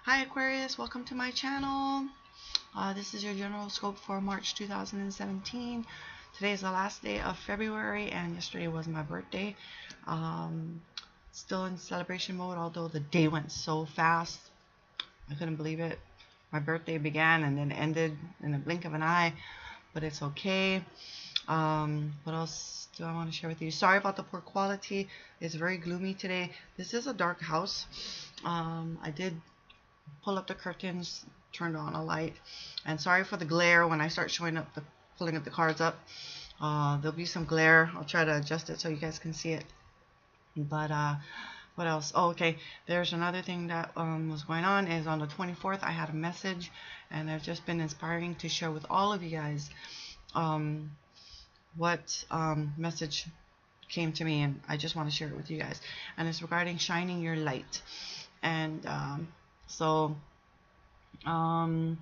Hi Aquarius, welcome to my channel. This is your general scope for March 2017. Today is the last day of February and yesterday was my birthday. Still in celebration mode, although the day went so fast. I couldn't believe it. My birthday began and then ended in a blink of an eye, but it's okay. What else do I want to share with you? Sorry about the poor quality. It's very gloomy today. This is a dark house. I did pull up the curtains, turned on a light, and sorry for the glare when I start pulling up the cards up. There'll be some glare. I'll try to adjust it so you guys can see it. But what else? Oh, okay, there's another thing that was going on is on the 24th I had a message, and I've just been inspiring to share with all of you guys what message came to me, and I just want to share it with you guys, and it's regarding shining your light. And so don't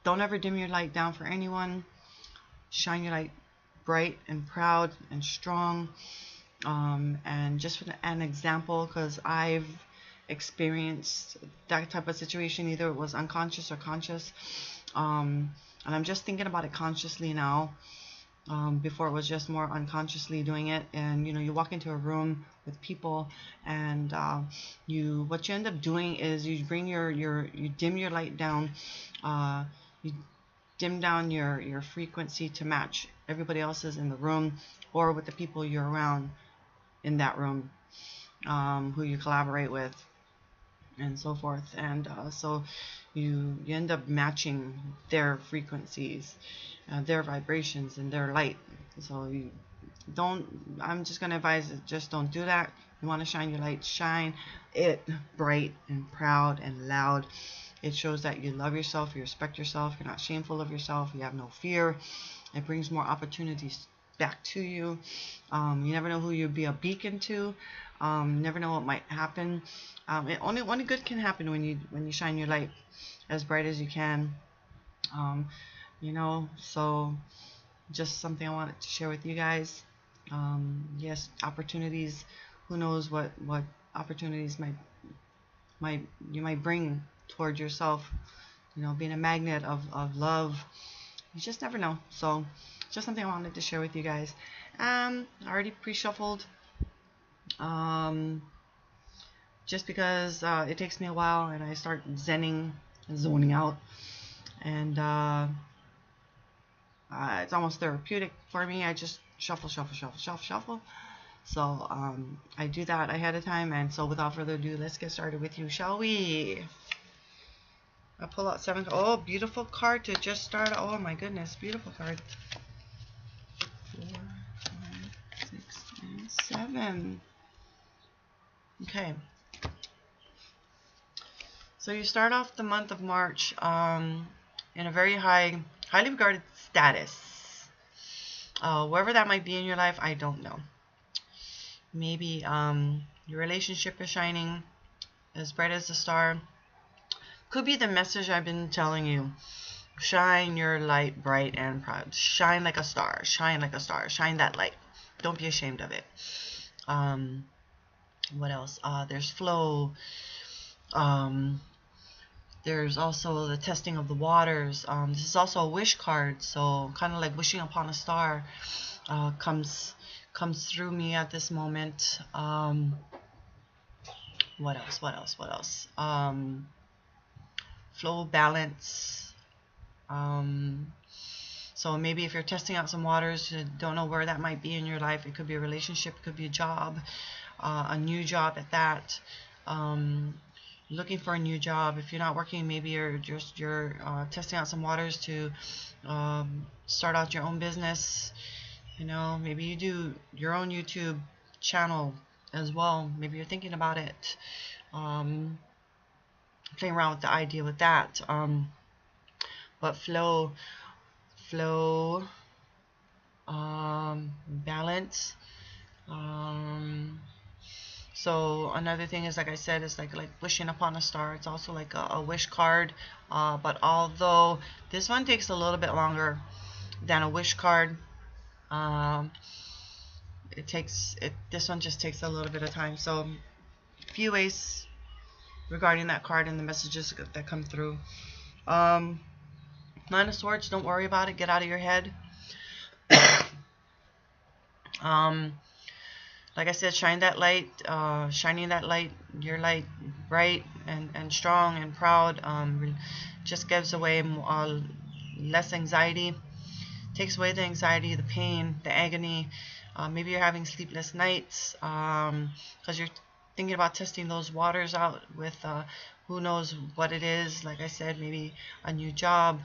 ever dim your light down for anyone. Shine your light bright and proud and strong. And just for an example, because I've experienced that type of situation, either it was unconscious or conscious, and I'm just thinking about it consciously now. Before it was just more unconsciously doing it. And you walk into a room with people, and what you end up doing is you bring you dim your light down, you dim down your frequency to match everybody else's in the room, or with the people you're around in that room, who you collaborate with, and so forth. And so you end up matching their frequencies, their vibrations, and their light. So I'm just going to advise that just don't do that. You want to shine your light, shine it bright and proud and loud. It shows that you love yourself, you respect yourself, you're not shameful of yourself, you have no fear. It brings more opportunities back to you. You never know who you'll be a beacon to. Never know what might happen. Only good can happen when you shine your light as bright as you can. So just something I wanted to share with you guys. Yes, opportunities. Who knows what opportunities you might bring toward yourself. Being a magnet of love. You just never know. So just something I wanted to share with you guys. I already pre-shuffled. Just because it takes me a while and I start zenning and zoning out, and it's almost therapeutic for me. I just shuffle. So I do that ahead of time, and so without further ado, let's get started with you, shall we? I pull out 7. Oh, beautiful card to just start. Oh my goodness, beautiful card. 4, 5, 6, and 7. Okay. So you start off the month of March in a very highly regarded status. Wherever that might be in your life, I don't know. Maybe your relationship is shining as bright as the star. Could be the message I've been telling you. Shine your light bright and proud. Shine like a star. Shine like a star. Shine that light. Don't be ashamed of it. What else? There's flow. There's also the testing of the waters. This is also a wish card, so kind of like wishing upon a star comes through me at this moment. What else? Flow, balance. So maybe if you're testing out some waters, you don't know where that might be in your life. It could be a relationship, it could be a job, a new job at that. Looking for a new job. If you're not working, maybe you're testing out some waters to start out your own business. Maybe you do your own YouTube channel as well. Maybe you're thinking about it, playing around with the idea with that. But flow, balance. So another thing is, like I said, it's like wishing upon a star. It's also like a wish card, but although this one takes a little bit longer than a wish card, this one just takes a little bit of time. So a few ways regarding that card and the messages that come through. Nine of Swords, don't worry about it. Get out of your head. Like I said, shine that light, shining that light, your light bright and strong and proud, just gives away less anxiety, takes away the anxiety, the pain, the agony. Maybe you're having sleepless nights because you're thinking about testing those waters out with who knows what it is. Like I said, maybe a new job.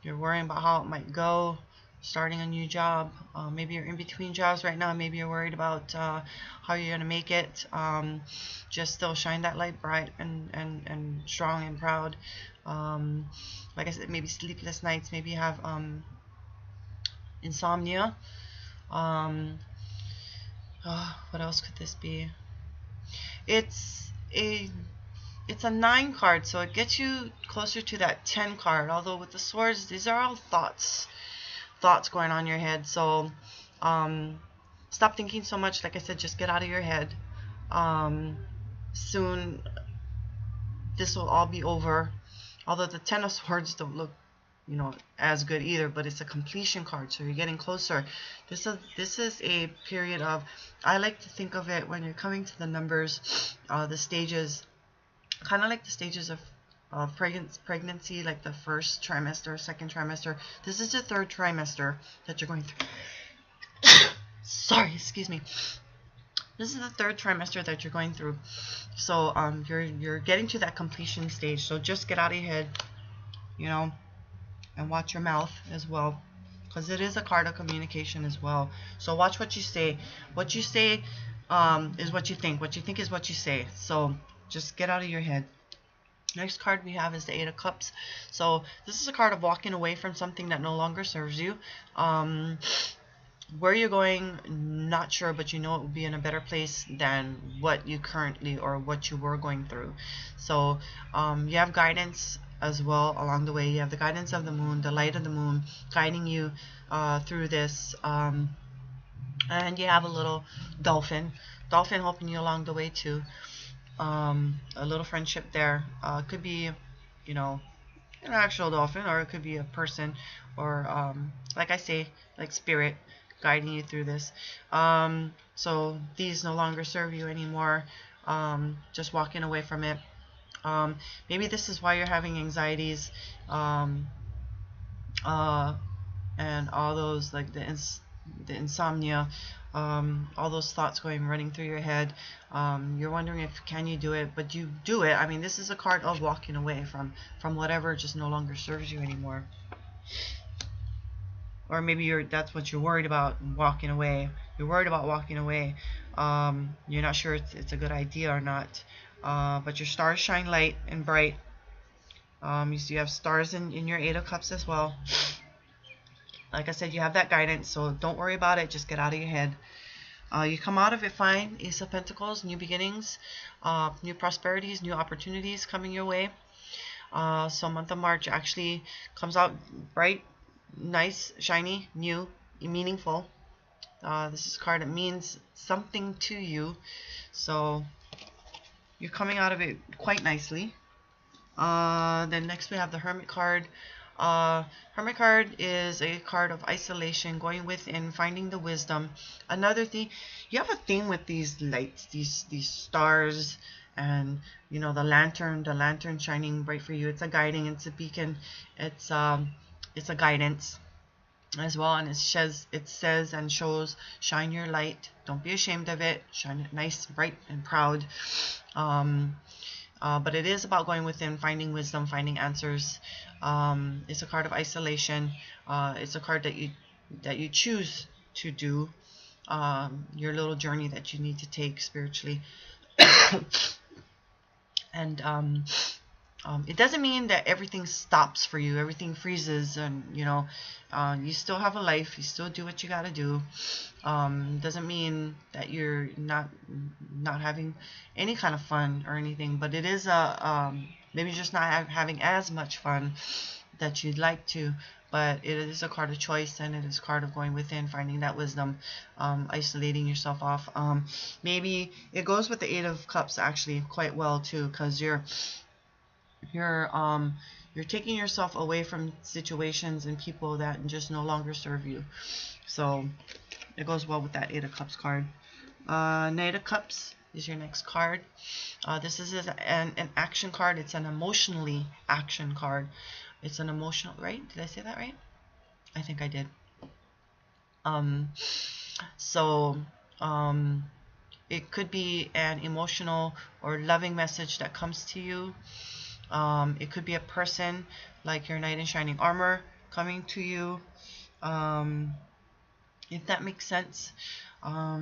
You're worrying about how it might go, starting a new job. Maybe you're in between jobs right now. Maybe you're worried about how you're going to make it. Just still shine that light bright and strong and proud. Like I said, maybe sleepless nights. Maybe you have insomnia. What else could this be? It's a 9 card, so it gets you closer to that 10 card. Although with the swords, these are all thoughts going on in your head. So stop thinking so much. Like I said, just get out of your head. Soon this will all be over. Although the 10 of Swords don't look, you know, as good either, but it's a completion card, so you're getting closer. This is a period of, I like to think of it when you're coming to the numbers, the stages, kind of like the stages of pregnancy, like the first trimester, second trimester. This is the third trimester that you're going through. Sorry, excuse me. This is the third trimester that you're going through. So you're getting to that completion stage. So just get out of your head, you know, and watch your mouth as well, because it is a card of communication as well. So watch what you say. What you say is what you think. What you think is what you say. So just get out of your head. Next card we have is the Eight of Cups. So this is a card of walking away from something that no longer serves you. Where you're going, not sure, but you know it will be in a better place than what you currently or what you were going through. So you have guidance as well along the way. You have the guidance of the moon, the light of the moon guiding you through this, and you have a little dolphin helping you along the way too. A little friendship there. Could be, you know, an actual dolphin, or it could be a person, or like I say, like spirit guiding you through this. So these no longer serve you anymore. Just walking away from it. Maybe this is why you're having anxieties, and all those, like the insomnia, all those thoughts running through your head. You're wondering if can you do it, but you do it. I mean, this is a card of walking away from whatever just no longer serves you anymore. Or maybe that's what you're worried about, walking away. You're worried about walking away. You're not sure it's a good idea or not. But your stars shine light and bright. You have stars in your Eight of Cups as well. Like I said, you have that guidance, so don't worry about it. Just get out of your head. You come out of it fine. Ace of Pentacles, new beginnings, new prosperities, new opportunities coming your way. So month of March actually comes out bright, nice, shiny, new, meaningful. This is a card that means something to you. So you're coming out of it quite nicely. Then next we have the Hermit card. Hermit card is a card of isolation, going within, finding the wisdom. Another thing, you have a theme with these lights, these stars, and you know the lantern shining bright for you. It's a guiding, it's a beacon, it's a guidance as well, and it says and shows, shine your light. Don't be ashamed of it. Shine it nice, bright, and proud. But it is about going within, finding wisdom, finding answers. It's a card of isolation. It's a card that you choose to do your little journey that you need to take spiritually. And it doesn't mean that everything stops for you, everything freezes, and you know, you still have a life, you still do what you got to do. Doesn't mean that you're not having any kind of fun or anything, but it is maybe just not having as much fun, that you'd like to, but it is a card of choice, and it is a card of going within, finding that wisdom, isolating yourself off. Maybe it goes with the Eight of Cups actually quite well too, because you're taking yourself away from situations and people that just no longer serve you. So it goes well with that Eight of Cups card. Knight of Cups is your next card. This is an action card. It's an emotionally action card. It's an emotional, right? Did I say that right? I think I did. It could be an emotional or loving message that comes to you. It could be a person like your knight in shining armor coming to you. If that makes sense. I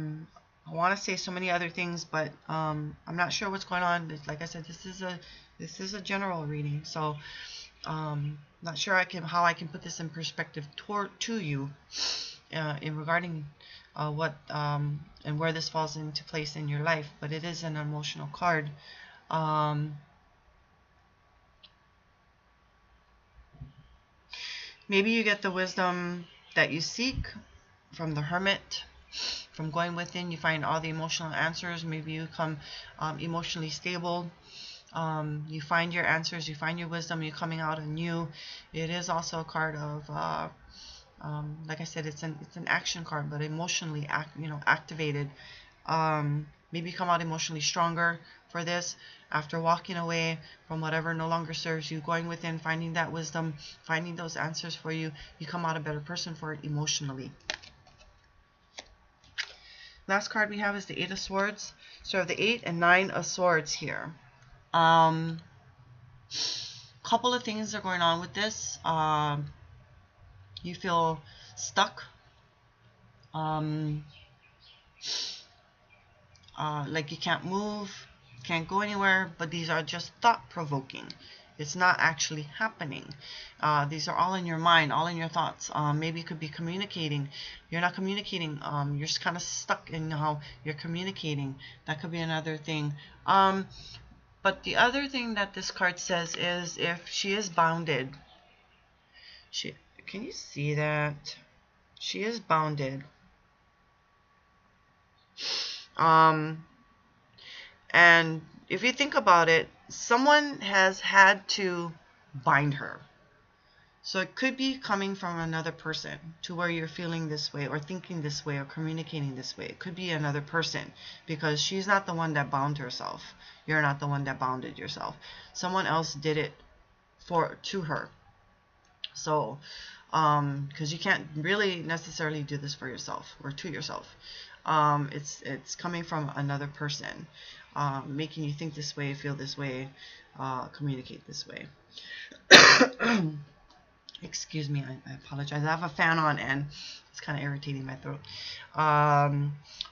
want to say so many other things, but I'm not sure what's going on. Like I said, this is a general reading, so not sure how I can put this in perspective to you in regarding what and where this falls into place in your life. But it is an emotional card. Maybe you get the wisdom that you seek from the Hermit. From going within, you find all the emotional answers. Maybe you become emotionally stable. You find your answers, you find your wisdom, you're coming out anew. It is also a card of, like I said, it's an action card, but emotionally activated. Maybe come out emotionally stronger for this after walking away from whatever no longer serves you, going within, finding that wisdom, finding those answers for you. You come out a better person for it emotionally. Last card we have is the Eight of Swords. So I have the 8 and 9 of Swords here. Couple of things are going on with this. You feel stuck. Like you can't move, can't go anywhere, but these are just thought-provoking. It's not actually happening. These are all in your mind, all in your thoughts. Maybe you could be communicating. You're not communicating. You're just kind of stuck in how you're communicating. That could be another thing. But the other thing that this card says is if she is bounded. Can you see that? She is bounded. And if you think about it, someone has had to bind her. So it could be coming from another person to where you're feeling this way or thinking this way or communicating this way. It could be another person because she's not the one that bound herself. You're not the one that bounded yourself. Someone else did it to her. So, because you can't really necessarily do this for yourself or to yourself. It's coming from another person. Making you think this way, feel this way, communicate this way. Excuse me, I apologize. I have a fan on and it's kind of irritating my throat.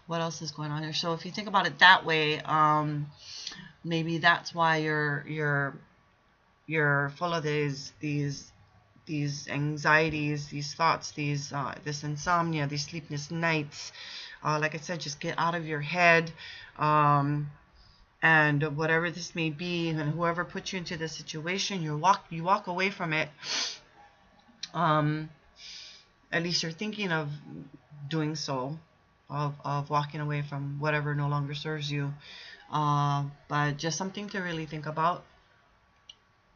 What else is going on here? So if you think about it that way, maybe that's why you're full of these anxieties, these thoughts, this insomnia, these sleepless nights. Like I said, just get out of your head. And whatever this may be, and whoever put you into this situation, you walk away from it. At least you're thinking of doing so, of walking away from whatever no longer serves you. But just something to really think about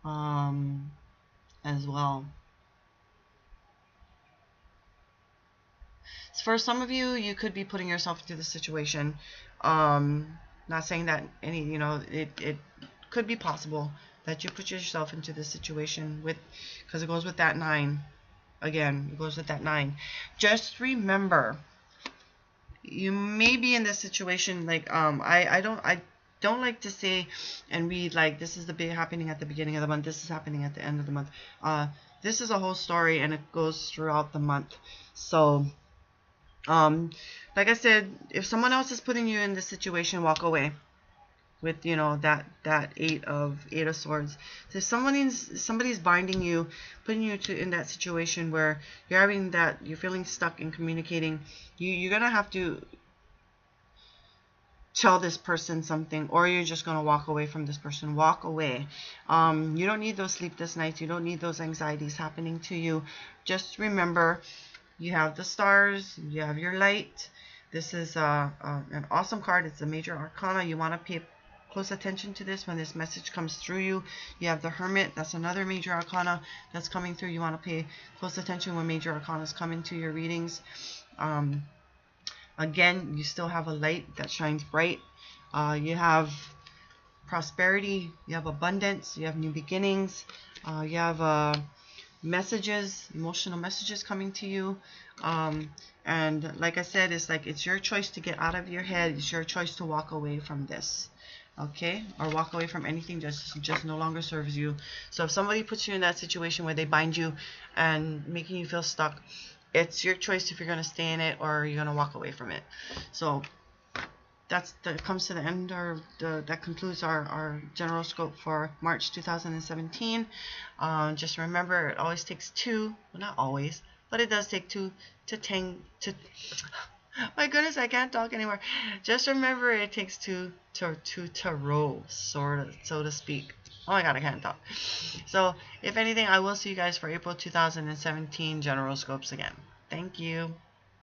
as well. For some of you, you could be putting yourself into this situation. Not saying that it could be possible that you put yourself into this situation because it goes with that 9. Again, it goes with that 9. Just remember, you may be in this situation like I don't like to say and read like this is the big happening at the beginning of the month, this is happening at the end of the month. This is a whole story and it goes throughout the month. So like I said, if someone else is putting you in this situation, walk away with that 8 of Swords. So if somebody's binding you, putting you in that situation where you're feeling stuck in communicating, you're gonna have to tell this person something, or you're just going to walk away from this person. Walk away. You don't need those sleepless nights. You don't need those anxieties happening to you. Just remember, you have the stars, you have your light. This is an awesome card. It's a major arcana. You want to pay close attention to this when this message comes through you. You have the Hermit. That's another major arcana that's coming through. You want to pay close attention when major arcanas come into your readings. Again, you still have a light that shines bright. You have prosperity. You have abundance. You have new beginnings. You have messages, emotional messages coming to you. And like I said, it's your choice to get out of your head. It's your choice to walk away from this. Okay, or walk away from anything just no longer serves you. So if somebody puts you in that situation where they bind you and making you feel stuck, it's your choice if you're going to stay in it or you're going to walk away from it. So that comes to the end, or that concludes our general scope for March 2017. Just remember, it always takes two. Well, not always, but it does take two to my goodness, I can't talk anymore. Just remember, it takes two to row, so to speak. Oh my god, I can't talk. So, if anything, I will see you guys for April 2017 general scopes again. Thank you.